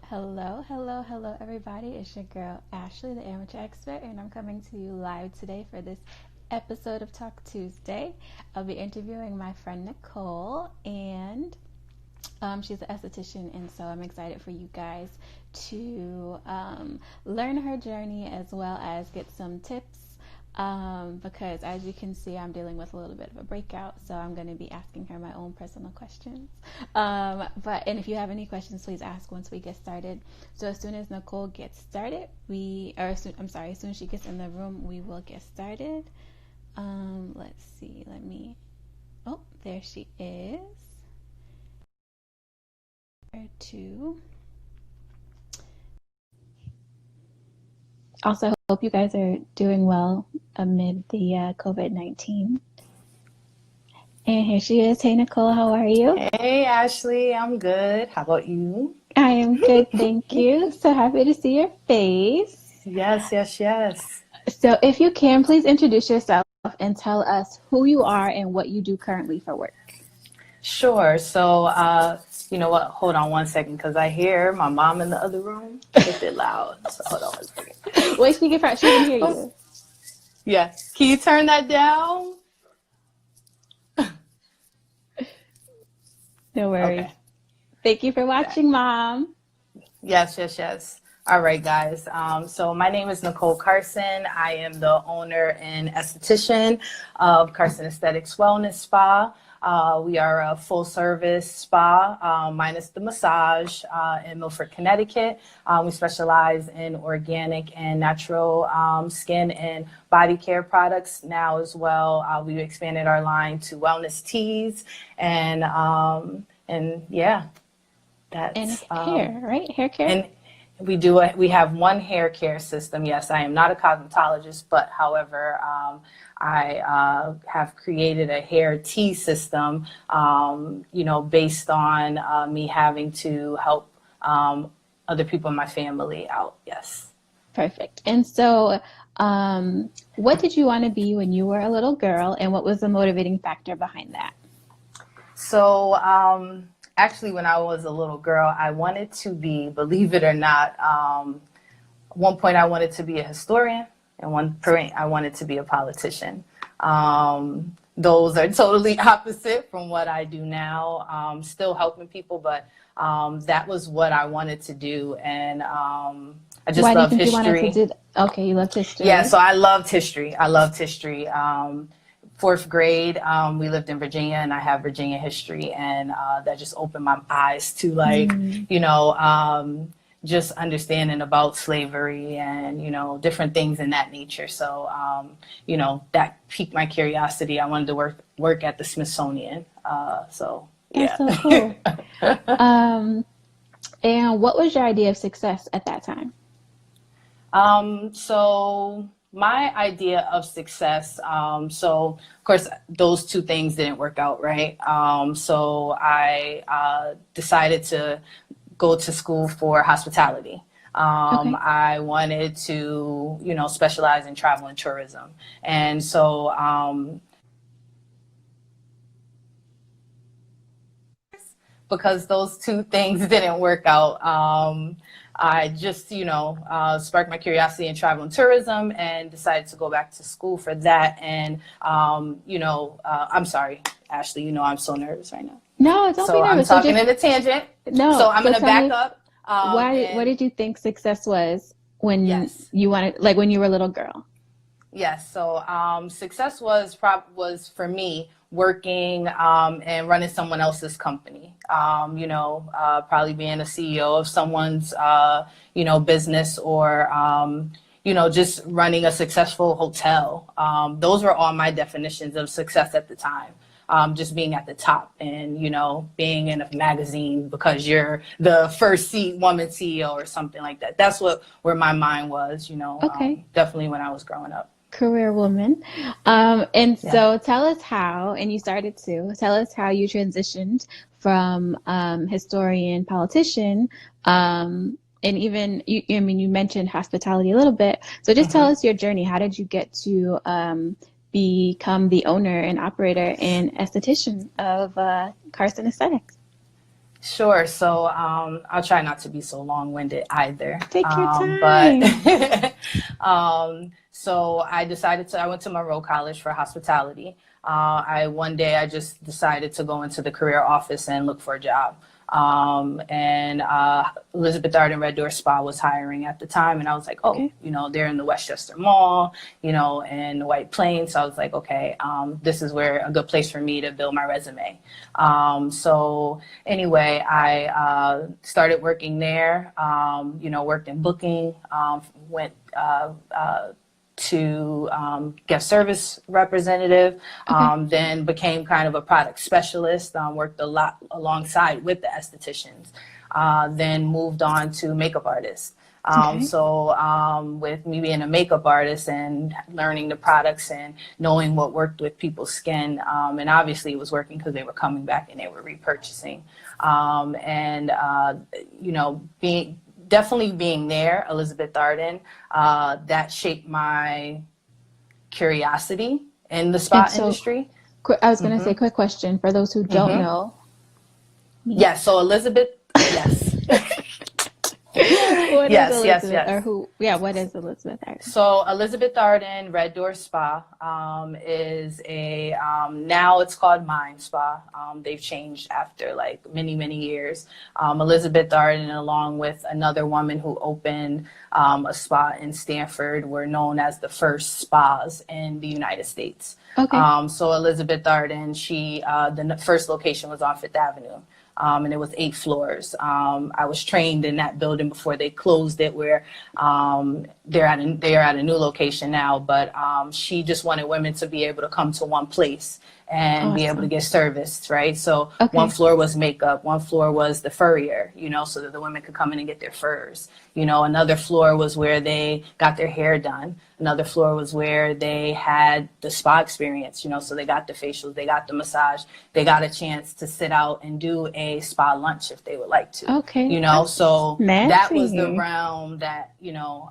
Hello, hello, hello, everybody. It's your girl, Ashley, the amateur expert, and I'm coming to you live today for this episode of Talk Tuesday. I'll be interviewing my friend Nicole, and she's an esthetician, and so I'm excited for you guys to learn her journey as well as get some tips. Because as you can see, I'm dealing with a little bit of a breakout, so I'm going to be asking her my own personal questions. And if you have any questions, please ask once we get started. So as soon as Nicole gets started, as soon as she gets in the room, we will get started. Let's see, there she is. Or two. Also, hope you guys are doing well amid the COVID-19. And here she is. Hey, Nicole, how are you? Hey, Ashley, I'm good. How about you? I am good, thank you. So happy to see your face. Yes. So if you can, please introduce yourself and tell us who you are and what you do currently for work. Sure. So, you know what? Hold on one second, because I hear my mom in the other room. It's a bit loud. So hold on one second. Wait, she can hear you. Yeah. Can you turn that down? No worries. Okay. Thank you for watching, Mom. Yes. All right, guys. So my name is Nicole Carson. I am the owner and esthetician of Carson Aesthetics Wellness Spa. We are a full-service spa, minus the massage, in Milford, Connecticut. We specialize in organic and natural skin and body care products now as well. We've expanded our line to wellness teas and yeah, that's hair, right? Hair care. And we have one hair care system. Yes, I am not a cosmetologist, but however, I have created a hair tea system, based on me having to help other people in my family out. Yes. Perfect. And so what did you want to be when you were a little girl, and what was the motivating factor behind that? So actually, when I was a little girl, I wanted to be, believe it or not, at one point I wanted to be a historian, and one point I wanted to be a politician. Those are totally opposite from what I do now. Still helping people, but that was what I wanted to do, and I just love history. You wanted to do okay, you loved history. Yeah, so I loved history. Fourth grade, we lived in Virginia, and I have Virginia history, and that just opened my eyes to just understanding about slavery and, different things in that nature. So, that piqued my curiosity. I wanted to work at the Smithsonian. So, yeah. That's so cool. And what was your idea of success at that time? So my idea of success, so of course those two things didn't work out, right? So I decided to go to school for hospitality. Okay. I wanted to, specialize in travel and tourism. And so because those two things didn't work out, I just, sparked my curiosity in travel and tourism and decided to go back to school for that. And, I'm sorry, Ashley, I'm so nervous right now. No, don't be nervous. I'm talking in a tangent. No. So I'm going to back up. What did you think success was when you wanted, like when you were a little girl? Yes. So success was for me working and running someone else's company. Probably being a CEO of someone's, business, or, just running a successful hotel. Those were all my definitions of success at the time. Just being at the top and, being in a magazine because you're the first woman CEO or something like that. That's where my mind was, definitely when I was growing up. Career woman. So tell us how, and you started to tell us how you transitioned from historian, politician, and even you mentioned hospitality a little bit. So just tell us your journey. How did you get to become the owner and operator and esthetician of Carson Aesthetics? Sure. So I'll try not to be so long-winded either. Take your time. But so I went to Monroe College for hospitality. One day I just decided to go into the career office and look for a job. And Elizabeth Arden Red Door Spa was hiring at the time. And I was like, oh, Okay. they're in the Westchester Mall, and the White Plains. So I was like, okay, this is a good place for me to build my resume. So anyway, I started working there, worked in booking, went to guest service representative, then became kind of a product specialist, worked a lot alongside with the estheticians, then moved on to makeup artist. So with me being a makeup artist and learning the products and knowing what worked with people's skin, and obviously it was working because they were coming back and they were repurchasing. Definitely being there, Elizabeth Arden, that shaped my curiosity in the spa industry. I was going to say, quick question for those who don't know. Yes, so Elizabeth, yes. What yes, is yes, Elizabeth, yes. or who? Yeah, what is Elizabeth Arden? So Elizabeth Arden Red Door Spa is now it's called Mind Spa. They've changed after like many, many years. Elizabeth Arden, along with another woman who opened a spa in Stanford, were known as the first spas in the United States. Okay. So Elizabeth Arden, the first location was on Fifth Avenue. And it was 8 floors. I was trained in that building before they closed it, where they're at a new location now. But she just wanted women to be able to come to one place and be able to get serviced, right? So one floor was makeup, one floor was the furrier, so that the women could come in and get their furs. Another floor was where they got their hair done. Another floor was where they had the spa experience, so they got the facials, they got the massage, they got a chance to sit out and do a spa lunch if they would like to. Okay. So Nancy. That was the realm that,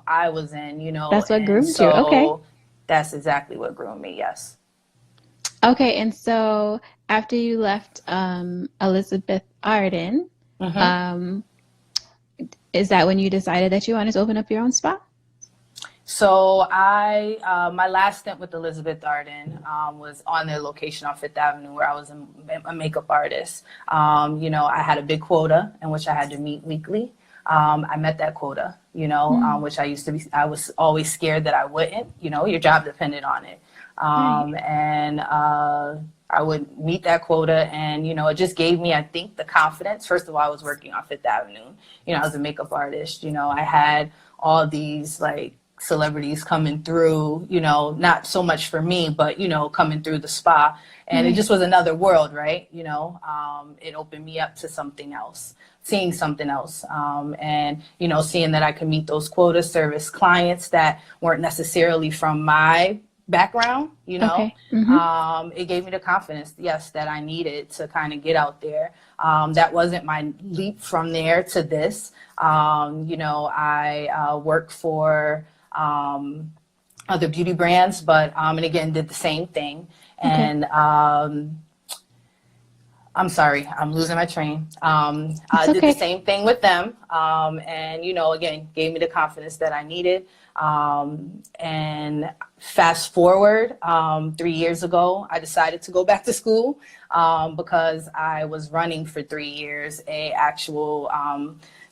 I was in, That's what groomed you. Okay. That's exactly what groomed me, yes. Okay, and so after you left Elizabeth Arden, is that when you decided that you wanted to open up your own spa? So my last stint with Elizabeth Arden was on their location on Fifth Avenue, where I was a makeup artist. I had a big quota in which I had to meet weekly. I met that quota, which I was always scared that I wouldn't. Your job depended on it. And I would meet that quota, and it just gave me, I think, the confidence. First of all, I was working on Fifth Avenue. I was a makeup artist. I had all these like celebrities coming through, not so much for me, but coming through the spa, and it just was another world, right? It opened me up to something else, seeing something else, and seeing that I could meet those quota service clients that weren't necessarily from my background, it gave me the confidence, yes, that I needed to kind of get out there. That wasn't my leap from there to this. I worked for other beauty brands, but and again did the same thing. And I'm sorry, I'm losing my train. I did the same thing with them, and again gave me the confidence that I needed. And fast forward 3 years ago, I decided to go back to school because I was running for 3 years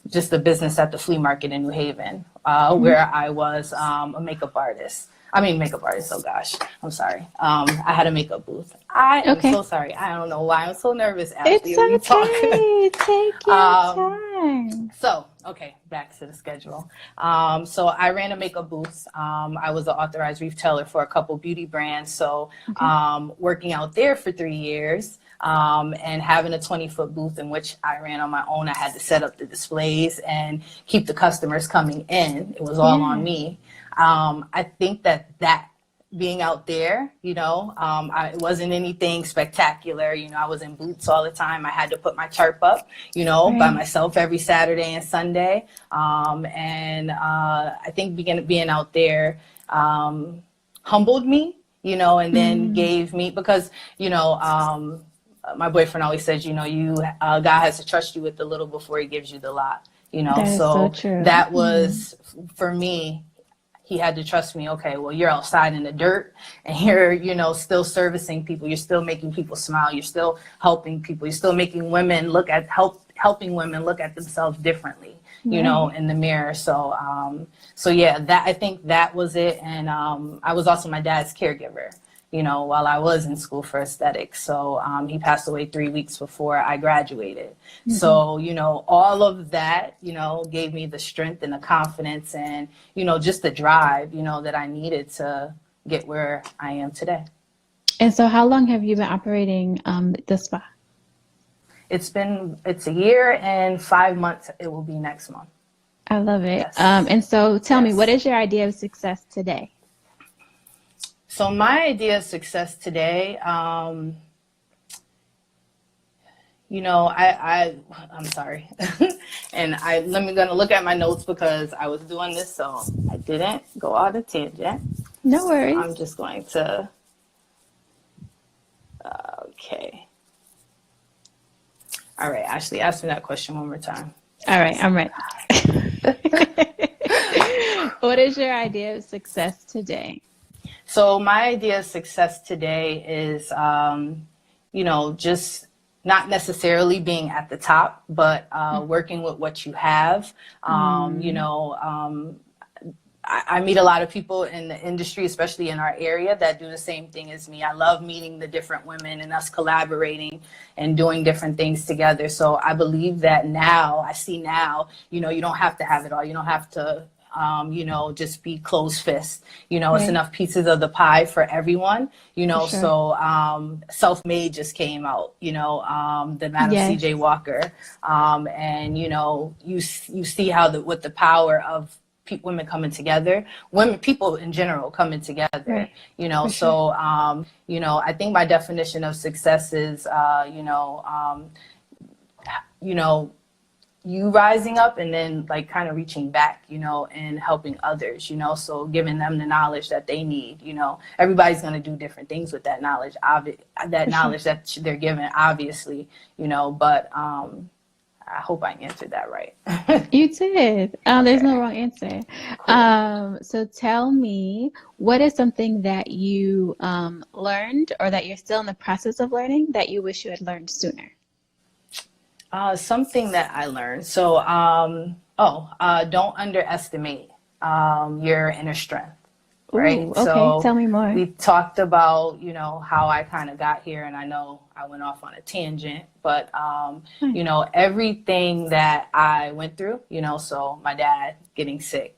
just a business at the flea market in New Haven, where I was a makeup artist. Oh gosh, I'm sorry. I had a makeup booth. I am so sorry. I don't know why I'm so nervous, Ashley. It's okay. Take your time. So, back to the schedule. So I ran a makeup booth. I was an authorized retailer for a couple beauty brands. So working out there for 3 years, and having a 20-foot booth in which I ran on my own. I had to set up the displays and keep the customers coming in. It was all on me. I think that being out there, it wasn't anything spectacular. I was in boots all the time. I had to put my tarp up, by myself every Saturday and Sunday. And I think being out there humbled me, and then gave me, because, my boyfriend always says, God has to trust you with the little before he gives you the lot, That is so true. That was for me. He had to trust me. Okay, well, you're outside in the dirt and you're, still servicing people. You're still making people smile. You're still helping people. You're still making women helping women look at themselves differently, in the mirror. So yeah, I think that was it. And I was also my dad's caregiver, while I was in school for aesthetics. So he passed away 3 weeks before I graduated. Mm-hmm. So, all of that, gave me the strength and the confidence and, just the drive, that I needed to get where I am today. And so how long have you been operating the spa? It's a year and 5 months. It will be next month. I love it. Yes. And so tell me, what is your idea of success today? So my idea of success today, I'm sorry. And gonna look at my notes because I was doing this, so I didn't go on a tangent. No worries. I'm just going to, okay. All right, Ashley, ask me that question one more time. All right, I'm ready. What is your idea of success today? So my idea of success today is, just not necessarily being at the top, but working with what you have. I meet a lot of people in the industry, especially in our area, that do the same thing as me. I love meeting the different women and us collaborating and doing different things together. So I believe that now, you don't have to have it all. You don't have to just be closed fist. It's enough pieces of the pie for everyone, sure. So Self-Made just came out, the Madam CJ Walker. And, you see how with the power of women coming together, people in general coming together, right. So, sure. I think my definition of success is, you rising up and then kind of reaching back, and helping others, so giving them the knowledge that they need, everybody's going to do different things with that knowledge, knowledge that they're given, obviously, but I hope I answered that right. You did. There's no wrong answer. Cool. So tell me, what is something that you learned or that you're still in the process of learning that you wish you had learned sooner? Something that I learned. So, don't underestimate your inner strength. Right. Ooh, okay. So tell me more. We talked about, how I kind of got here, and I know I went off on a tangent, but, everything that I went through, so my dad getting sick,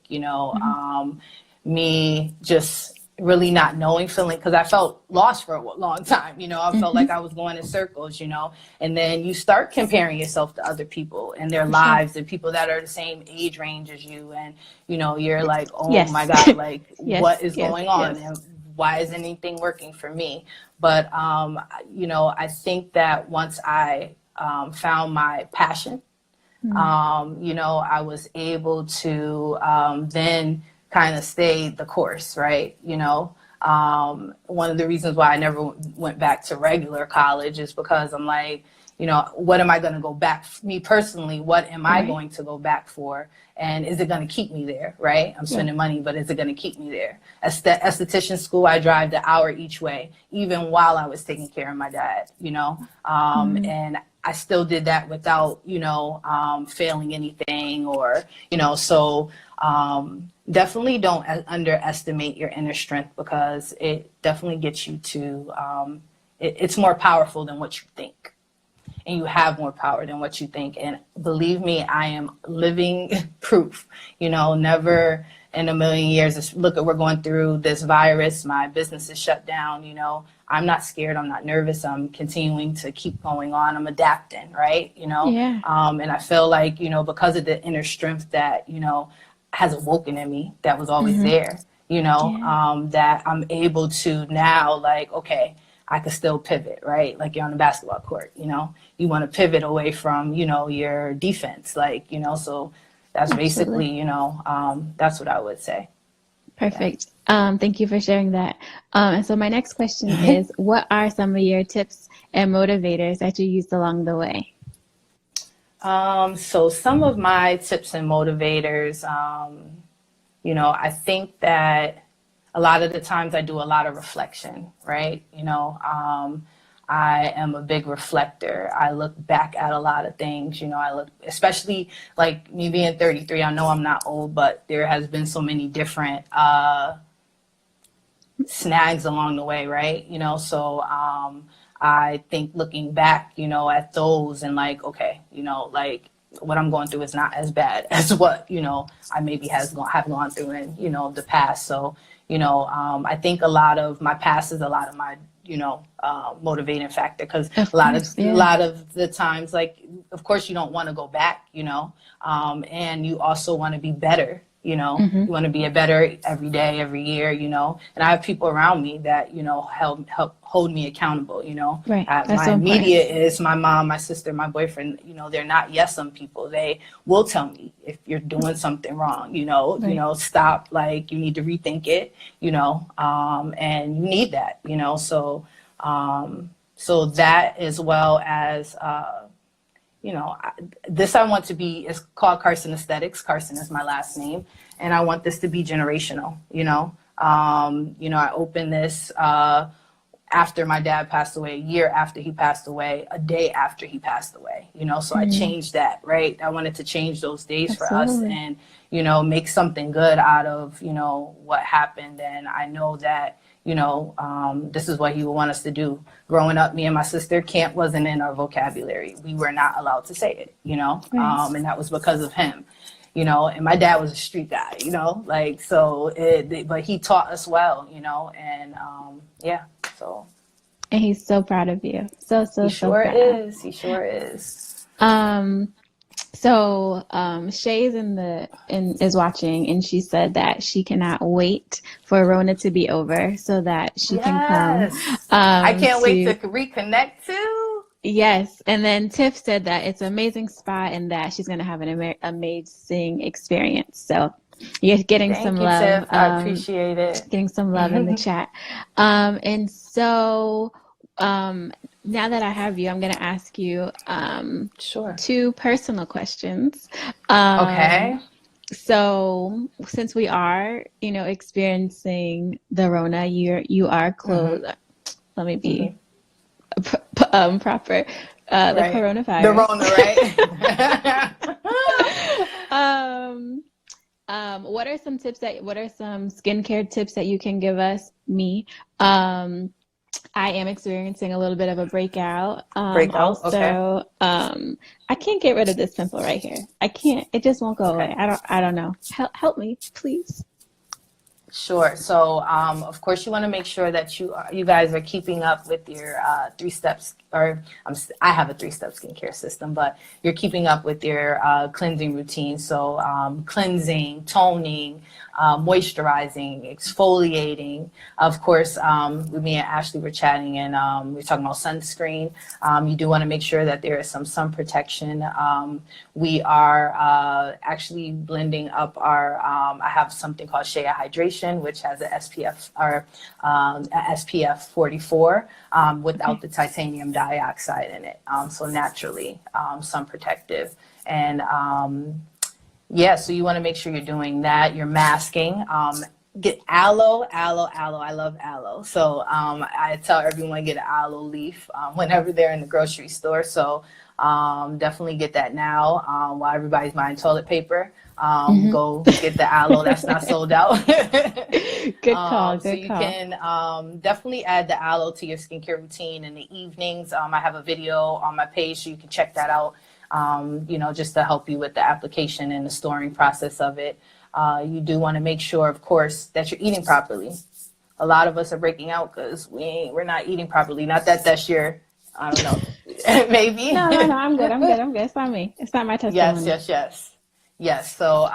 me just really not knowing, because I felt lost for a long time, I felt like I was going in circles, and then you start comparing yourself to other people and their lives and people that are the same age range as you. And, you're like, oh my God, like what is going on and why isn't anything working for me? But, I think that once I found my passion, I was able to then kind of stay the course, right? One of the reasons why I never went back to regular college is because I'm like, what am I going to go back, me personally, what am I going to go back for? And is it going to keep me there, right? I'm spending money, but is it going to keep me there? Esthetician school, I drive the hour each way, even while I was taking care of my dad, and I still did that without, failing anything or, so definitely don't underestimate your inner strength, because it definitely gets you to, it's more powerful than what you think. And you have more power than what you think. And believe me, I am living proof, never in a million years. Look at, we're going through this virus. My business is shut down. I'm not scared. I'm not nervous. I'm continuing to keep going on. I'm adapting, right? And I feel like, because of the inner strength that, has awoken in me, that was always there, that I'm able to now, like, okay, I could still pivot, right? Like you're on the basketball court, you want to pivot away from, your defense, like, so that's basically, that's what I would say. Perfect. Thank you for sharing that. And so my next question is, what are some of your tips and motivators that you used along the way? So some of my tips and motivators, I think that a lot of the times I do a lot of reflection, right? I am a big reflector. I look back at a lot of things, I look, especially like me being 33, I know I'm not old, but there has been so many different snags along the way, right? So I think looking back, at those and like, okay, like what I'm going through is not as bad as what, I maybe have gone through in, the past. So, I think a lot of my past is a lot of my, motivating factor, because a lot of the times, like, of course you don't want to go back, and you also want to be better. You want to be a better every day, every year, and I have people around me that, help hold me accountable, Right. My so immediate important. is my mom, my sister, my boyfriend, they're not yes-some people. They will tell me if you're doing something wrong, Right. stop, like you need to rethink it, and you need that, so that, as well as, this I want to be, it's called Carson Aesthetics. Carson is my last name. And I want this to be generational, I opened this after my dad passed away, a year after he passed away, a day after he passed away, so I changed that, right? I wanted to change those days for us and, make something good out of, what happened. And I know that, this is what he would want us to do. Growing up, me and my sister, camp wasn't in our vocabulary. We were not allowed to say it, Right. and that was because of him, and my dad was a street guy, like, so, but he taught us well, and yeah, so. And he's so proud of you. So He so sure proud. is. He sure is. So Shay is watching, and she said that she cannot wait for Rona to be over so that she can come Yes. I can't wait to. to reconnect too. Yes, and then Tiff said that it's an amazing spot and that she's going to have an amazing experience. So you're getting some Thank you, love, Tiff. I appreciate it. getting some love in the chat. And so now that I have you, I'm going to ask you Sure. 2 personal questions. Okay. So since we are, experiencing the Rona, you are close. Let me be proper. The Right. coronavirus. The Rona, right? What are some skincare tips that you can give us, me? I am experiencing a little bit of a breakout. Breakout. Also, Okay. I can't get rid of this pimple right here. I can't. It just won't go Okay. away. I don't know. Help me, please. Sure. So, of course, you want to make sure that you guys are keeping up with your 3 steps, or I have a 3-step skincare system, but you're keeping up with your cleansing routine. So, cleansing, toning, moisturizing, exfoliating. Of course, with me and Ashley were chatting, and we were talking about sunscreen. You do want to make sure that there is some sun protection. We are actually blending up our. I have something called Shea Hydration, which has an SPF or SPF 44 without the titanium dioxide in it. So naturally sun protective. And yeah, so you want to make sure you're doing that. You're masking. Get aloe. I love aloe. So I tell everyone get an aloe leaf whenever they're in the grocery store. So definitely get that now while everybody's buying toilet paper. Go get the aloe that's not sold out. Good call. So you can definitely add the aloe to your skincare routine in the evenings. I have a video on my page, so you can check that out. Just to help you with the application and the storing process of it. You do want to make sure, of course, that you're eating properly. A lot of us are breaking out because we're not eating properly. Not that that's your, I don't know, maybe. No, I'm good. It's not me. It's not my testimony. Yes. So,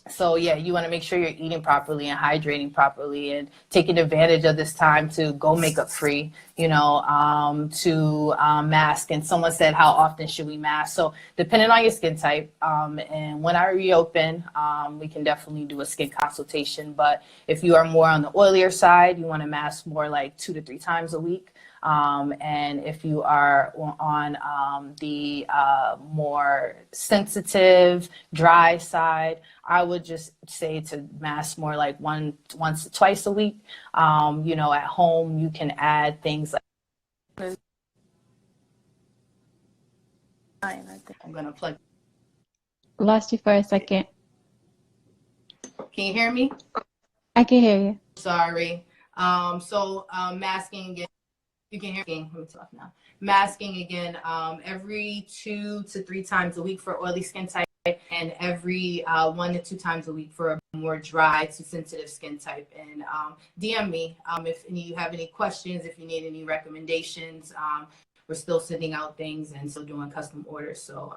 So yeah, you want to make sure you're eating properly and hydrating properly and taking advantage of this time to go makeup free, to mask. And someone said, how often should we mask? So depending on your skin type, and when I reopen, we can definitely do a skin consultation. But if you are more on the oilier side, you want to mask more like 2 to 3 times a week. And if you are on the more sensitive, dry side, I would just say to mask more like once, twice a week. At home, you can add things like. I think I'm gonna plug. Lost you for a second. Can you hear me? I can hear you. Sorry. Masking again. You can hear me. Let me talk now. Masking again, every 2 to 3 times a week for oily skin type, and every 1 to 2 times a week for a more dry to sensitive skin type. And DM me if you have any questions, if you need any recommendations. We're still sending out things and still doing custom orders. So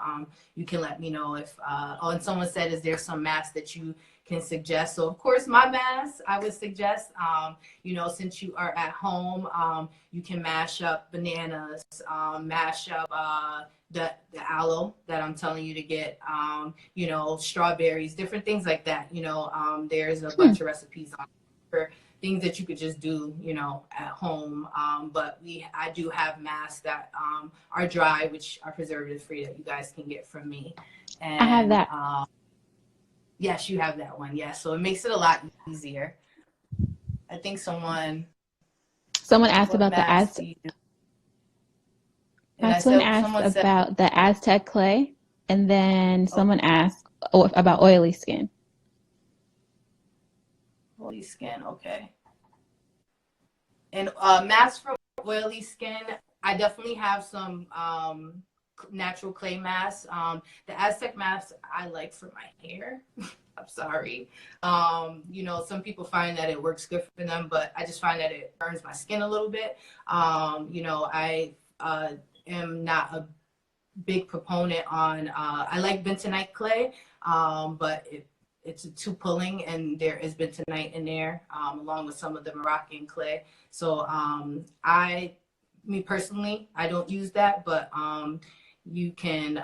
you can let me know if, and someone said, is there some mask that you can suggest? So of course, my mask, I would suggest, since you are at home, you can mash up bananas, mash up the aloe that I'm telling you to get, strawberries, different things like that. There's a bunch of recipes on for things that you could just do, at home. But I do have masks that are dry, which are preservative free, that you guys can get from me. And I have that. Yes, you have that one. Yes, so it makes it a lot easier. I think someone asked about the Aztec. Someone asked about the Aztec Clay, and then someone asked about oily skin. Oily skin, okay. And masks for oily skin, I definitely have some natural clay masks. The Aztec masks I like for my hair. I'm sorry. Some people find that it works good for them, but I just find that it burns my skin a little bit. I am not a big proponent on, I like bentonite clay, but it's too pulling, and there is bentonite in there, along with some of the Moroccan clay. So me personally, I don't use that, but you can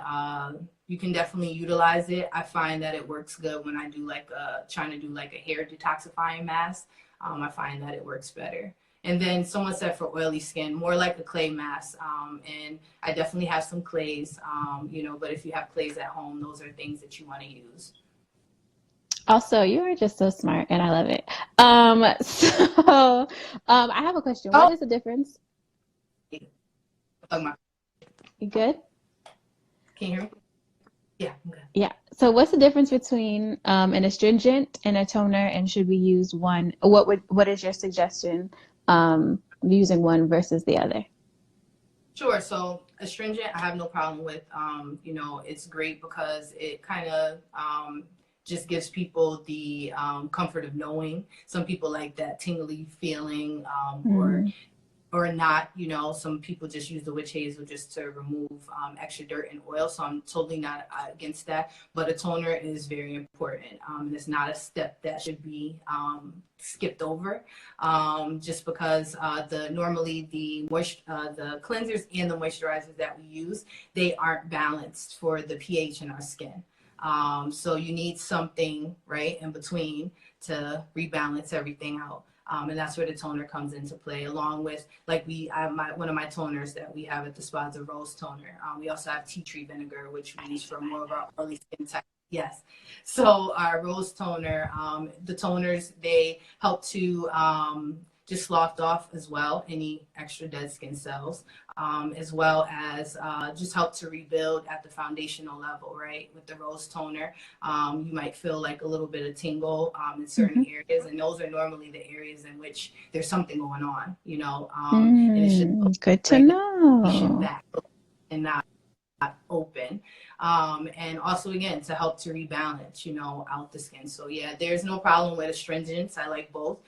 definitely utilize it. I find that it works good when I do trying to do like a hair detoxifying mask. I find that it works better. And then someone said for oily skin, more like a clay mask. And I definitely have some clays, but if you have clays at home, those are things that you want to use. Also, you are just so smart, and I love it. I have a question. What is the difference? You good? Can you hear me? Yeah, I'm good. Yeah. So what's the difference between an astringent and a toner, and should we use one? What is your suggestion using one versus the other? Sure. So astringent, I have no problem with. It's great because it kind of just gives people the comfort of knowing. Some people like that tingly feeling, or not. Some people just use the witch hazel just to remove extra dirt and oil. So I'm totally not against that. But a toner is very important, and it's not a step that should be skipped over, just because normally the cleansers and the moisturizers that we use, they aren't balanced for the pH in our skin. So you need something right in between to rebalance everything out. And that's where the toner comes into play, along with one of my toners that we have at the spa is a rose toner. We also have tea tree vinegar, which we use for more of our early skin type. Yes. So our rose toner, the toners, they help to just slough off as well any extra dead skin cells, as well as just help to rebuild at the foundational level, right? With the rose toner, you might feel like a little bit of tingle in certain areas, and those are normally the areas in which there's something going on, and it's just good to know. Back and not open. And also, again, to help to rebalance, out the skin. So yeah, there's no problem with astringents. I like both.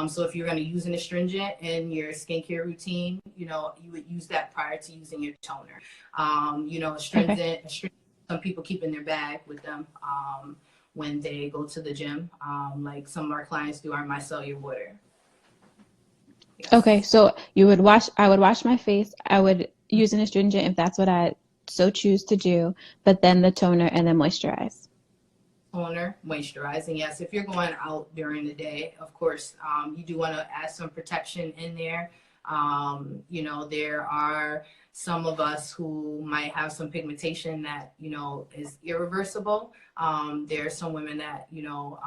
So if you're going to use an astringent in your skincare routine, you would use that prior to using your toner. Astringent, some people keep in their bag with them, when they go to the gym. Like some of our clients do our micellar water. Yes. Okay, so I would wash my face. I would use an astringent if that's what I so choose to do, but then the toner and then moisturize. Toner, moisturizing. Yes, if you're going out during the day, of course, you do want to add some protection in there. You know, there are some of us who might have some pigmentation that, you know, is irreversible. There are some women that, you know,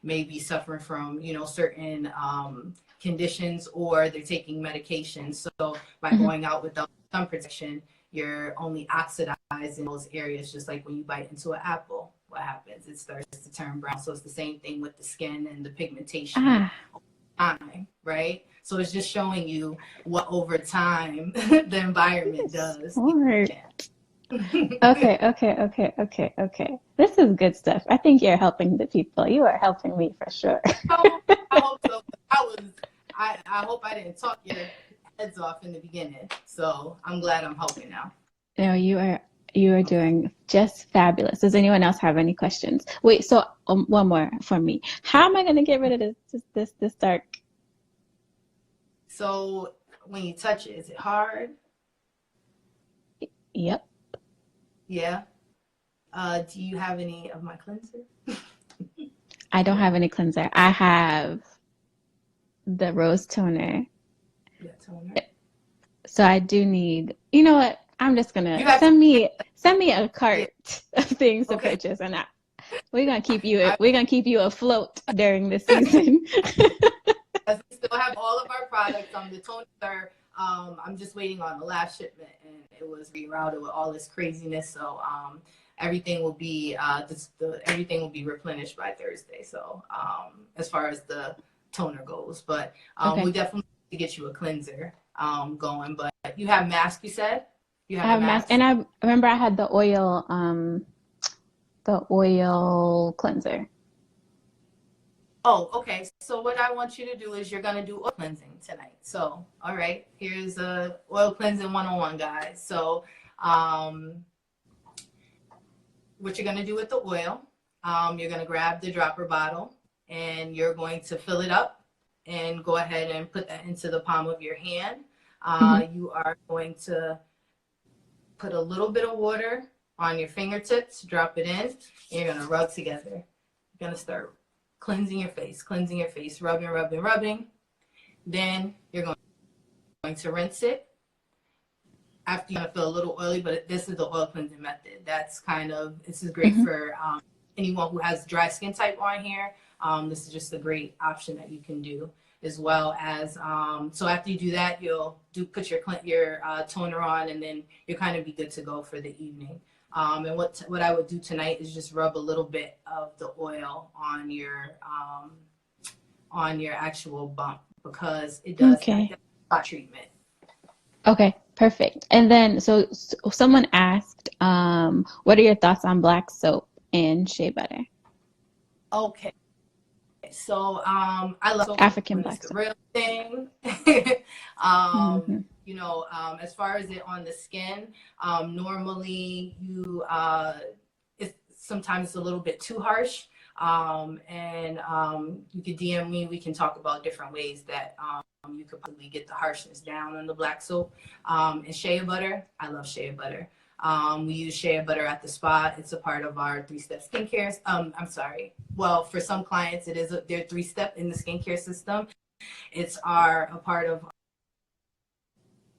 may be suffering from, you know, certain conditions, or they're taking medication. So by going out without sun protection, you're only oxidizing those areas, just like when you bite into an apple. What happens? It starts to turn brown. So it's the same thing with the skin and the pigmentation over time, right? So it's just showing you what over time the environment does. Okay. This is good stuff. I think you're helping the people. You are helping me for sure. I hope so. I hope I didn't talk your heads off in the beginning. So I'm glad I'm helping now. No, you are doing just fabulous. Does anyone else have any questions? Wait, so one more for me. How am I going to get rid of this dark? So when you touch it, is it hard? Yep. Yeah. Do you have any of my cleanser? I don't have any cleanser. I have the rose toner. Yeah, toner. So I do need, you know what? I'm just gonna send me a cart of things to purchase, and we're gonna keep you afloat during the season. We still have all of our products. The toners are, I'm just waiting on the last shipment, and it was rerouted with all this craziness. So everything will be everything will be replenished by Thursday. So as far as the toner goes, but we definitely need to get you a cleanser going. But you have mask, you said? You have a mask? And I remember I had the oil cleanser. Oh, okay. So what I want you to do is you're going to do oil cleansing tonight. So, all right, here's a oil cleansing 101, guys. So what you're going to do with the oil, you're going to grab the dropper bottle, and you're going to fill it up and go ahead and put that into the palm of your hand. You are going to put a little bit of water on your fingertips, drop it in, and you're going to rub together. You're going to start cleansing your face, rubbing. Then you're going to rinse it. After, you're going to feel a little oily, but this is the oil cleansing method. This is great for anyone who has dry skin type on here. This is just a great option that you can do, as well as, so after you do that, you'll put your toner on, and then you'll kind of be good to go for the evening. And what I would do tonight is just rub a little bit of the oil on your actual bump, because it does spot treatment. Okay, perfect. And then, so someone asked, what are your thoughts on black soap and shea butter? Okay. So I love African black soap. The real thing. You know, as far as it on the skin, normally it's sometimes a little bit too harsh. And you could DM me. We can talk about different ways that you could probably get the harshness down on the black soap. And shea butter, I love shea butter. We use shea butter at the spa. It's a part of our 3-step skincare. I'm sorry. Well, for some clients, it is their 3-step in the skincare system. It's a part of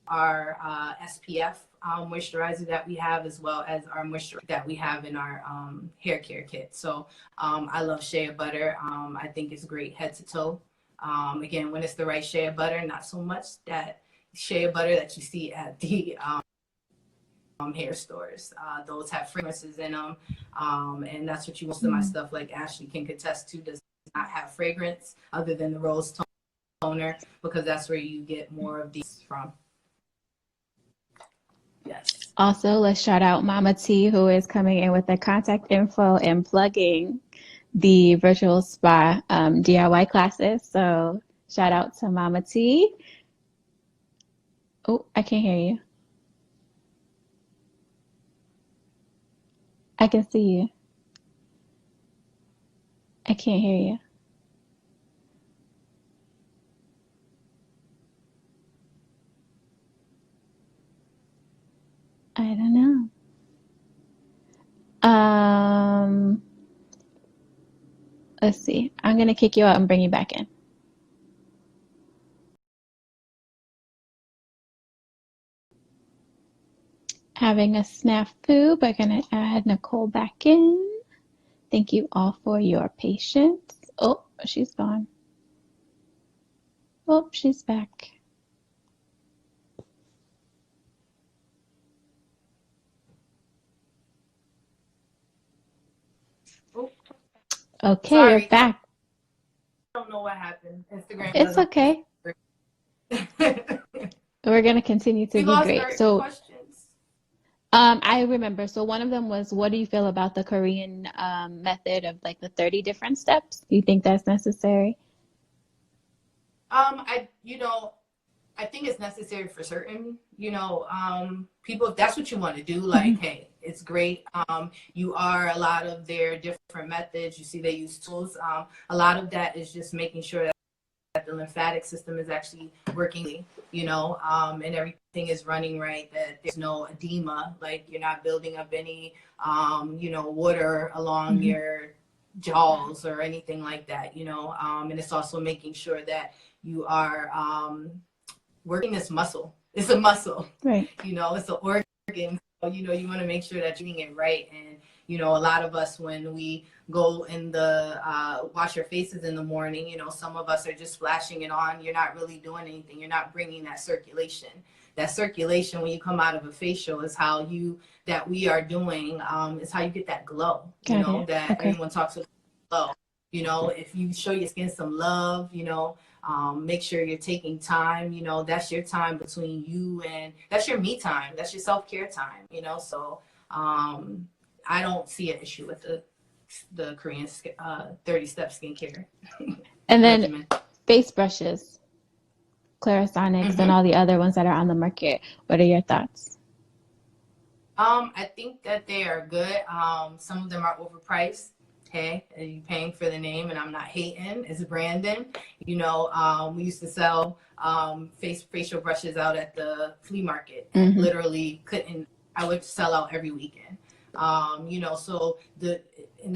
our SPF moisturizer that we have, as well as our moisturizer that we have in our hair care kit. So I love shea butter. I think it's great head to toe. Again, when it's the right shea butter, not so much that shea butter that you see at the hair stores. Those have fragrances in them, and that's what most of my stuff, like Ashlee can contest to, does not have fragrance other than the rose toner, because that's where you get more of these from. Yes. Also, let's shout out Mama T, who is coming in with the contact info and plugging the virtual spa DIY classes. So shout out to Mama T. Oh, I can't hear you. I can see you. I can't hear you. I don't know. Let's see. I'm gonna kick you out and bring you back in. Having a snafu, but gonna add Nicole back in. Thank you all for your patience. Oh, she's gone. Oh, she's back. Okay, Sorry, you're back. I don't know what happened. Instagram It's doesn't. okay. We're gonna continue to We be lost great. our So, questions. I remember. So one of them was, what do you feel about the Korean method of like the 30 different steps? Do you think that's necessary? I think it's necessary for certain, people, if that's what you want to do, Hmm. like, hey, it's great. You are a lot of their different methods. You see they use tools. A lot of that is just making sure that the lymphatic system is actually working, and everything is running right, that there's no edema, like you're not building up any, water along Hmm. your jaws or anything like that, and it's also making sure that you are working this muscle. It's a muscle, Right. it's an organ. So, you want to make sure that you're doing it right. And, a lot of us, when we go in the wash our faces in the morning, some of us are just flashing it on. You're not really doing anything. You're not bringing that circulation. That circulation, when you come out of a facial, is how that we are doing, is how you get that glow, Got it. that Okay. everyone talks about glow. If you show your skin some love, make sure you're taking time, that's your time between you, and that's your me time. That's your self-care time, so I don't see an issue with the Korean 30-step skincare And then regimen. face brushes, Clarisonics, and all the other ones that are on the market. What are your thoughts? I think that they are good. Some of them are overpriced. Hey, are you paying for the name? And I'm not hating. It's branding. We used to sell facial brushes out at the flea market, and literally I would sell out every weekend. And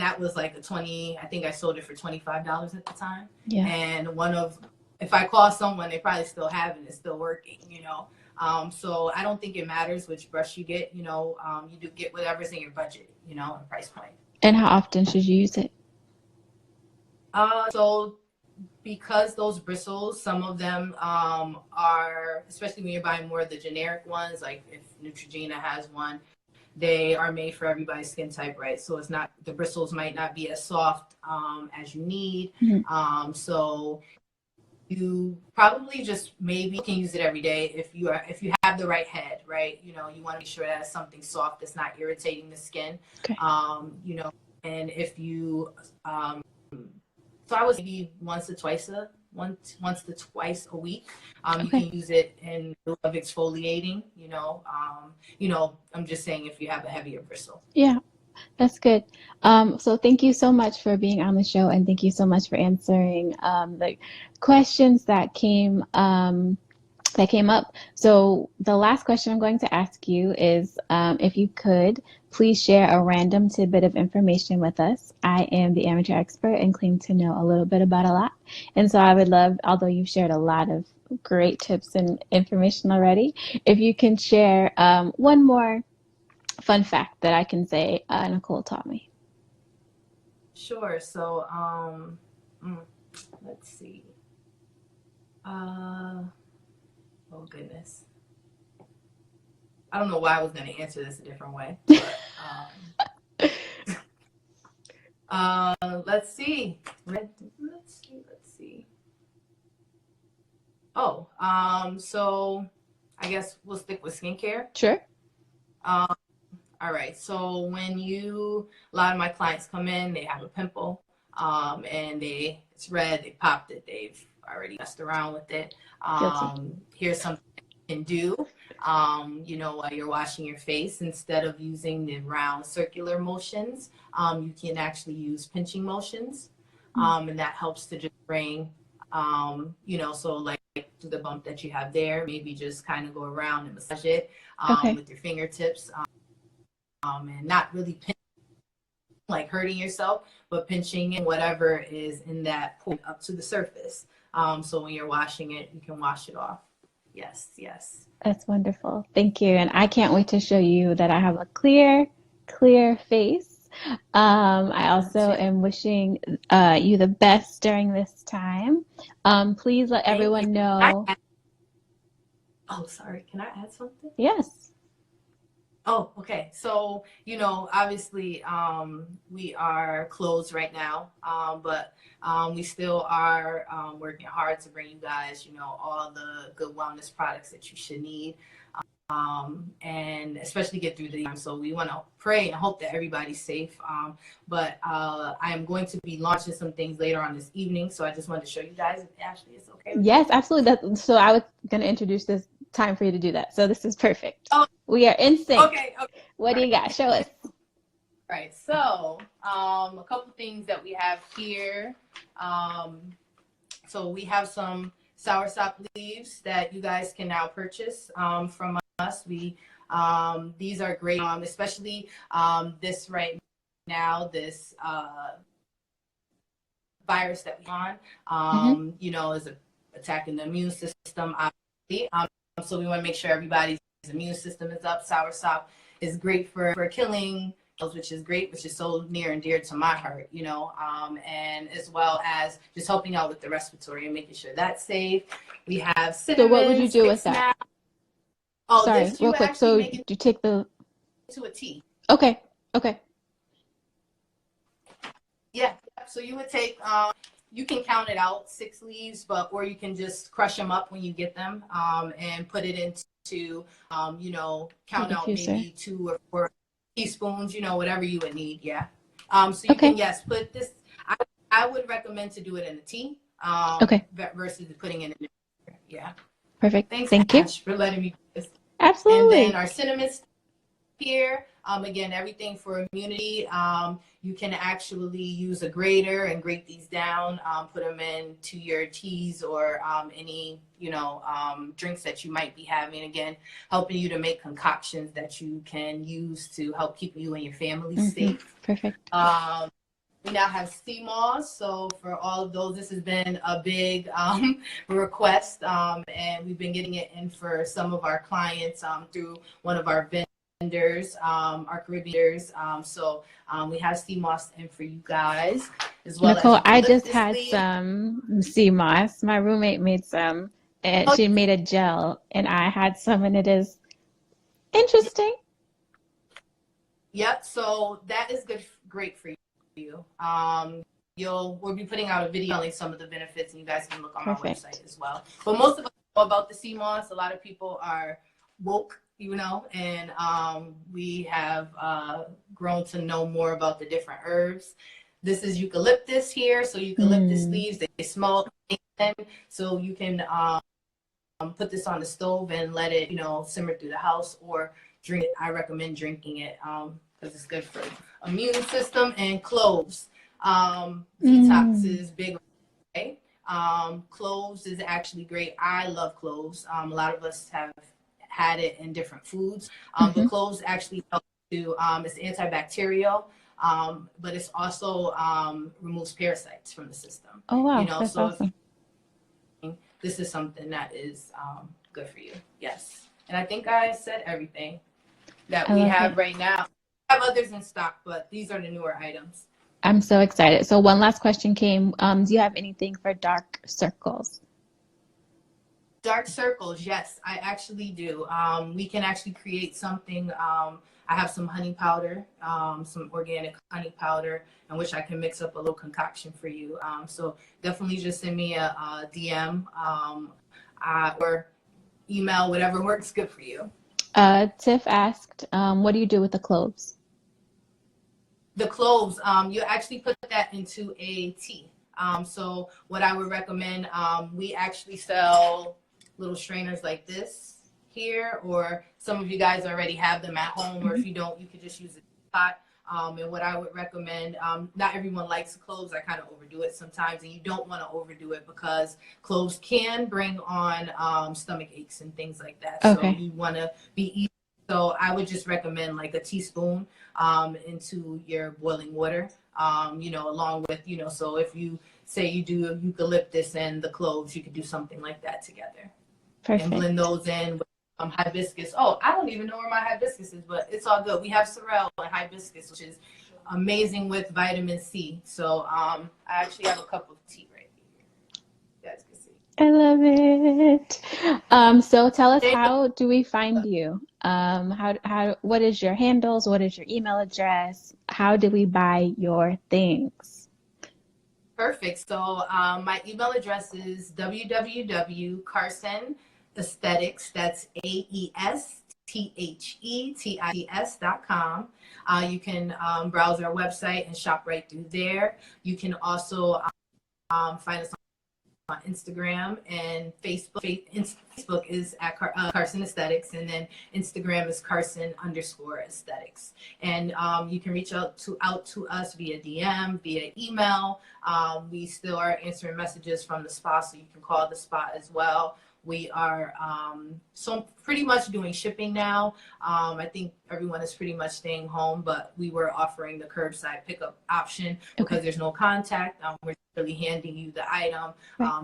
that was like I think I sold it for $25 at the time. Yeah. And if I call someone, they probably still have it. It's still working, so I don't think it matters which brush you get, you do get whatever's in your budget, price point. And how often should you use it? So because those bristles, some of them are, especially when you're buying more of the generic ones, like if Neutrogena has one, they are made for everybody's skin type, right? So the bristles might not be as soft as you need. So you probably just maybe can use it every day if you have the right head, right? You want to make sure that it's something soft that's not irritating the skin. Okay. And if you so I was maybe once to twice a week. You can use it in lieu of exfoliating, I'm just saying if you have a heavier bristle. Yeah, that's good. So thank you so much for being on the show, and thank you so much for answering the questions that came up. So the last question I'm going to ask you is, if you could please share a random tidbit of information with us. I am the amateur expert and claim to know a little bit about a lot. And so I would love, although you've shared a lot of great tips and information already, if you can share one more fun fact that I can say Nicole taught me. Sure. So let's see. Oh goodness. I don't know why I was going to answer this a different way. But, let's see. Oh, so I guess we'll stick with skincare. Sure. All right. So when a lot of my clients come in, they have a pimple, and it's red, they popped it, they've already messed around with it. Here's something you can do, while you're washing your face. Instead of using the round circular motions, you can actually use pinching motions. And that helps to just bring, you know, so like to the bump that you have there, maybe just kind of go around and massage it with your fingertips, and not really pinch, like hurting yourself, but pinching in whatever is in that point up to the surface. So when you're washing it, you can wash it off. Yes, yes. That's wonderful. Thank you. And I can't wait to show you that I have a clear face. I also am wishing you the best during this time. Please let Thank you. everyone know. Oh, sorry. Can I add something? Yes. Oh, okay. So, you know, obviously, we are closed right now, but we still are working hard to bring you guys, you know, all the good wellness products that you should need, and especially get through the time. So we want to pray and hope that everybody's safe. But I am going to be launching some things later on this evening. So I just wanted to show you guys if Ashley is okay with Yes, you. absolutely. So I was going to introduce this time for you to do that. So this is perfect. Oh, We are in sync. okay. What do you got? Show us. Right. So, a couple things that we have here. So we have some soursop leaves that you guys can now purchase from us. These are great, especially this right now, this virus that we're on, you know, is attacking the immune system, obviously. So we want to make sure everybody's immune system is up. Soursop is great for killing, which is great, which is so near and dear to my heart, you know, and as well as just helping out with the respiratory and making sure that's safe. We have cinnamon. So what would you do with that? Oh, sorry, this real quick. So make it you take the to a tea. Okay. Okay. Yeah. So you would take, you can count it out 6 leaves, or you can just crush them up when you get them, and put it into, you know, count out maybe 2 or 4 teaspoons, you know, whatever you would need. Yeah. So you can, yes, put this. I would recommend to do it in a tea, versus putting it in the, yeah. Perfect. Thanks, Thank Ash, you for letting me do this. Absolutely. And then our cinnamon here, again, everything for immunity. You can actually use a grater and grate these down, put them into your teas or any, you know, drinks that you might be having. Again, helping you to make concoctions that you can use to help keep you and your family safe. Perfect. We now have CMOS. So for all of those, this has been a big request, and we've been getting it in for some of our clients through one of our vendors, our Caribbean vendors. So we have CMOS in for you guys as well. Nicole, as I just had some CMOS. My roommate made some, and she made a gel, and I had some, and it is interesting. Yep. So that is great for you. We'll be putting out a video on some of the benefits, and you guys can look on our website as well. But most of us know about the CMOS. A lot of people are woke, you know, and we have grown to know more about the different herbs. This is eucalyptus here. So eucalyptus leaves, they smell, so you can put this on the stove and let it, you know, simmer through the house or drink it. I recommend drinking it because it's good for immune system. And cloves. Detox is big. Okay? Cloves is actually great. I love cloves. A lot of us have had it in different foods. The cloves actually help to, it's antibacterial, but it's also removes parasites from the system. Oh, wow. You know, that's awesome. This is something that is good for you. Yes. And I think I said everything that we have right now. We have others in stock, but these are the newer items. I'm so excited. So one last question came. Do you have anything for dark circles? Dark circles, yes, I actually do. We can actually create something. I have some honey powder, some organic honey powder, in which I can mix up a little concoction for you. So definitely just send me a DM or email, whatever works good for you. Tiff asked, what do you do with the cloves? The cloves, you actually put that into a tea. So what I would recommend, we actually sell little strainers like this here, or some of you guys already have them at home, or if you don't, you could just use a pot. And what I would recommend, not everyone likes cloves. I kind of overdo it sometimes, and you don't want to overdo it because cloves can bring on stomach aches and things like that. So Okay. you want to be easy. So I would just recommend like a teaspoon into your boiling water, along with, so if you say you do eucalyptus and the cloves, you could do something like that together and Perfect. blend those in with hibiscus. Oh, I don't even know where my hibiscus is, but it's all good. We have sorrel and hibiscus, which is amazing with vitamin C. So I actually have a cup of tea right here. You guys can see. I love it. So tell us, how do we find you? What is your handles? What is your email address? How do we buy your things? Perfect. So my email address is www.carsonaesthetics, that's AESTHETICS.com. You can browse our website and shop right through there. You can also find us on Instagram and Facebook. Facebook is at Carson Aesthetics, and then Instagram is Carson_aesthetics. And you can reach out to us via DM, via email. We still are answering messages from the spa, so you can call the spa as well. We are so pretty much doing shipping now. I think everyone is pretty much staying home, but we were offering the curbside pickup option because there's no contact. We're really handing you the item.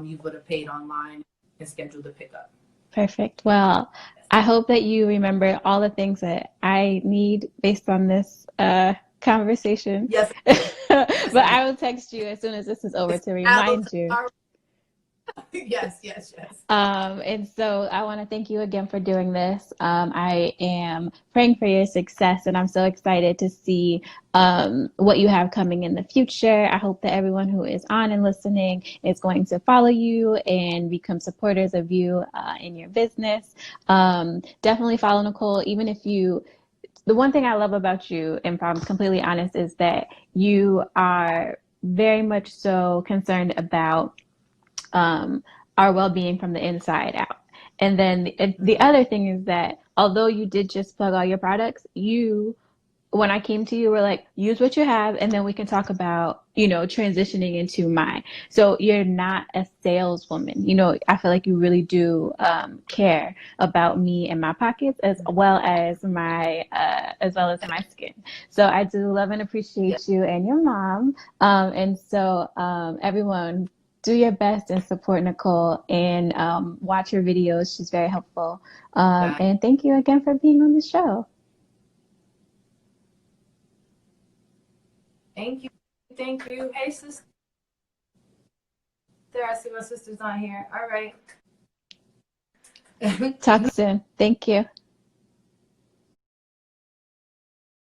You would have paid online and scheduled the pickup. Perfect. Well, I hope that you remember all the things that I need based on this conversation. Yes. But I will text you as soon as this is over to remind you. Yes. And so I want to thank you again for doing this. I am praying for your success, and I'm so excited to see what you have coming in the future. I hope that everyone who is on and listening is going to follow you and become supporters of you in your business. Definitely follow Nicole, even if you. The one thing I love about you, and if I'm completely honest, is that you are very much so concerned about our well-being from the inside out. And then the other thing is that although you did just plug all your products, when I came to you, were like, use what you have, and then we can talk about, transitioning into mine. So you're not a saleswoman. I feel like you really do care about me and my pockets as well as my skin. So I do love and appreciate you and your mom. And so everyone, do your best and support Nicole and watch her videos. She's very helpful. And thank you again for being on the show. Thank you. Hey, sister. I see my sister's on here. All right. Talk soon. Thank you.